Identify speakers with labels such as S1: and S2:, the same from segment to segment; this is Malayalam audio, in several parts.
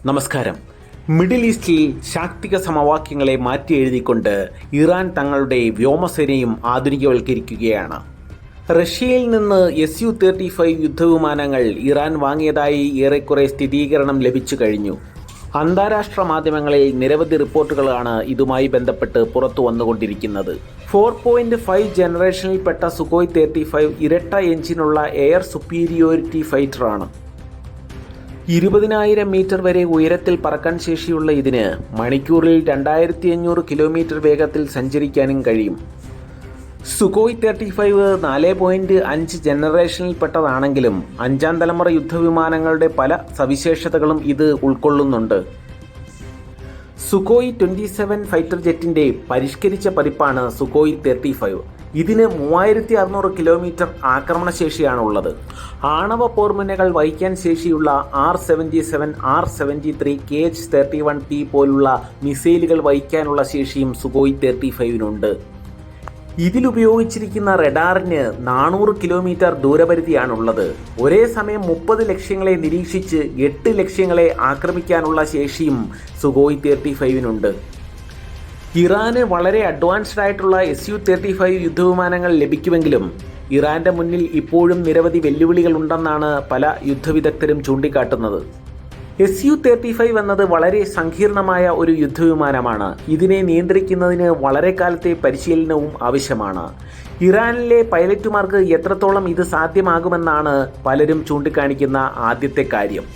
S1: നമസ്കാരം. മിഡിൽ ഈസ്റ്റിൽ ശാക്തിക സമവാക്യങ്ങളെ മാറ്റി എഴുതിക്കൊണ്ട് ഇറാൻ തങ്ങളുടെ വ്യോമസേനയും ആധുനികവൽക്കരിക്കുകയാണ്. റഷ്യയിൽ നിന്ന് Su-35 യുദ്ധവിമാനങ്ങൾ ഇറാൻ വാങ്ങിയതായി ഏറെക്കുറെ സ്ഥിരീകരണം ലഭിച്ചു കഴിഞ്ഞു. അന്താരാഷ്ട്ര മാധ്യമങ്ങളിൽ നിരവധി റിപ്പോർട്ടുകളാണ് ഇതുമായി ബന്ധപ്പെട്ട് പുറത്തു വന്നുകൊണ്ടിരിക്കുന്നത്. 4.5 ജനറേഷനിൽപ്പെട്ട സുഖോയ് 35 ഇരട്ട എഞ്ചിനുള്ള എയർ സുപ്പീരിയോറിറ്റി ഫൈറ്ററാണ്. 20,000 മീറ്റർ വരെ ഉയരത്തിൽ പറക്കാൻ ശേഷിയുള്ള ഇതിന് മണിക്കൂറിൽ 2500 കിലോമീറ്റർ വേഗത്തിൽ സഞ്ചരിക്കാനും കഴിയും. സുഖോയ് 35 4.5 ജനറേഷനിൽപ്പെട്ടതാണെങ്കിലും 5ാം തലമുറ യുദ്ധവിമാനങ്ങളുടെ പല സവിശേഷതകളും ഇത് ഉൾക്കൊള്ളുന്നുണ്ട്. സുഖോയ് 27 ഫൈറ്റർ ജെറ്റിൻ്റെ പരിഷ്കരിച്ച പതിപ്പാണ് സുഖോയ് 35. ഇതിന് 3600 കിലോമീറ്റർ ആക്രമണശേഷിയാണുള്ളത്. ആണവ പോർമുനകൾ വഹിക്കാൻ ശേഷിയുള്ള R-77, R-73, KH-31P പോലുള്ള മിസൈലുകൾ വഹിക്കാനുള്ള ശേഷിയും സുഖോയ് 35-നുണ്ട്. ഇതിലുപയോഗിച്ചിരിക്കുന്ന റഡാറിന് 400 കിലോമീറ്റർ ദൂരപരിധിയാണുള്ളത്. ഒരേ സമയം 30 ലക്ഷ്യങ്ങളെ നിരീക്ഷിച്ച് 8 ലക്ഷ്യങ്ങളെ ആക്രമിക്കാനുള്ള ശേഷിയും സുഖോയ് 35-നുണ്ട്. ഇറാന് വളരെ അഡ്വാൻസ്ഡ് ആയിട്ടുള്ള Su-35 യുദ്ധവിമാനങ്ങൾ ലഭിക്കുമെങ്കിലും ഇറാന്റെ മുന്നിൽ ഇപ്പോഴും നിരവധി വെല്ലുവിളികൾ ഉണ്ടെന്നാണ് പല യുദ്ധവിദഗ്ധരും ചൂണ്ടിക്കാട്ടുന്നത്. Su-35 എന്നത് വളരെ സങ്കീർണമായ ഒരു യുദ്ധവിമാനമാണ്. ഇതിനെ നിയന്ത്രിക്കുന്നതിന് വളരെ കാലത്തെ പരിശീലനവും ആവശ്യമാണ്. ഇറാനിലെ പൈലറ്റുമാർക്ക് എത്രത്തോളം ഇത് സാധ്യമാകുമെന്നാണ് പലരും ചൂണ്ടിക്കാണിക്കുന്ന ആദ്യത്തെ കാര്യം.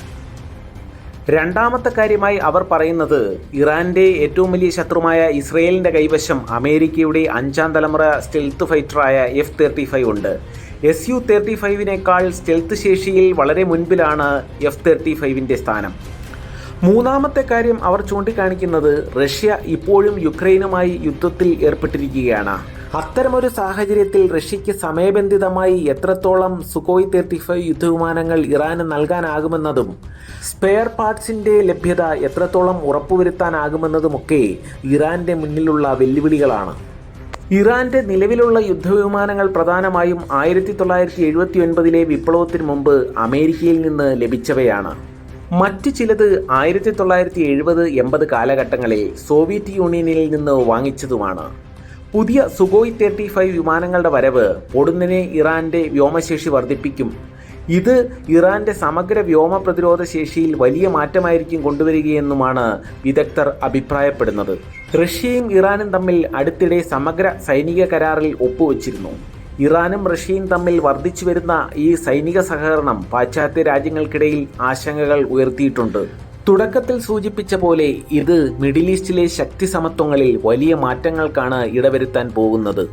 S1: രണ്ടാമത്തെ കാര്യമായി അവർ പറയുന്നത് ഇറാന്റെ ഏറ്റവും വലിയ ശത്രുമായ ഇസ്രയേലിന്റെ കൈവശം അമേരിക്കയുടെ 5ാം തലമുറ സ്റ്റെൽത്ത് ഫൈറ്ററായ F-35 ഉണ്ട്. Su-35-നേക്കാൾ സ്റ്റെൽത്ത് ശേഷിയിൽ വളരെ മുൻപിലാണ് F-35-ന്റെ സ്ഥാനം. മൂന്നാമത്തെ കാര്യം അവർ ചൂണ്ടിക്കാണിക്കുന്നത് റഷ്യ ഇപ്പോഴും യുക്രൈനുമായി യുദ്ധത്തിൽ ഏർപ്പെട്ടിരിക്കുകയാണ്. അത്തരമൊരു സാഹചര്യത്തിൽ റഷ്യയ്ക്ക് സമയബന്ധിതമായി എത്രത്തോളം സുഖോയ് 35 യുദ്ധവിമാനങ്ങൾ ഇറാന് നൽകാനാകുമെന്നതും സ്പെയർ പാർട്സിൻ്റെ ലഭ്യത എത്രത്തോളം ഉറപ്പുവരുത്താനാകുമെന്നതുമൊക്കെ ഇറാന്റെ മുന്നിലുള്ള വെല്ലുവിളികളാണ്. ഇറാന്റെ നിലവിലുള്ള യുദ്ധവിമാനങ്ങൾ പ്രധാനമായും 1979 വിപ്ലവത്തിന് മുമ്പ് അമേരിക്കയിൽ നിന്ന് ലഭിച്ചവയാണ്. മറ്റ് ചിലത് 1970-80 കാലഘട്ടങ്ങളിൽ സോവിയറ്റ് യൂണിയനിൽ നിന്ന് വാങ്ങിച്ചതുമാണ്. പുതിയ സുഖോയ് 35 വിമാനങ്ങളുടെ വരവ് പൊടുന്നനെ ഇറാന്റെ വ്യോമശേഷി വർദ്ധിപ്പിക്കും. ഇത് ഇറാന്റെ സമഗ്ര വ്യോമ പ്രതിരോധ ശേഷിയിൽ വലിയ മാറ്റമായിരിക്കും കൊണ്ടുവരികയെന്നുമാണ് വിദഗ്ധർ അഭിപ്രായപ്പെടുന്നത്. റഷ്യയും ഇറാനും തമ്മിൽ അടുത്തിടെ സമഗ്ര സൈനിക കരാറിൽ ഒപ്പുവച്ചിരുന്നു. ഇറാനും റഷ്യയും തമ്മിൽ വർദ്ധിച്ചു വരുന്ന ഈ സൈനിക സഹകരണം പാശ്ചാത്യ രാജ്യങ്ങൾക്കിടയിൽ ആശങ്കകൾ ഉയർത്തിയിട്ടുണ്ട്. തുടക്കത്തിൽ സൂചിപ്പിച്ച പോലെ ഇത് മിഡിൽ ഈസ്റ്റിലെ ശക്തി സമത്വങ്ങളിൽ വലിയ മാറ്റങ്ങൾക്കാണ് ഇടവരുത്താൻ പോകുന്നത്.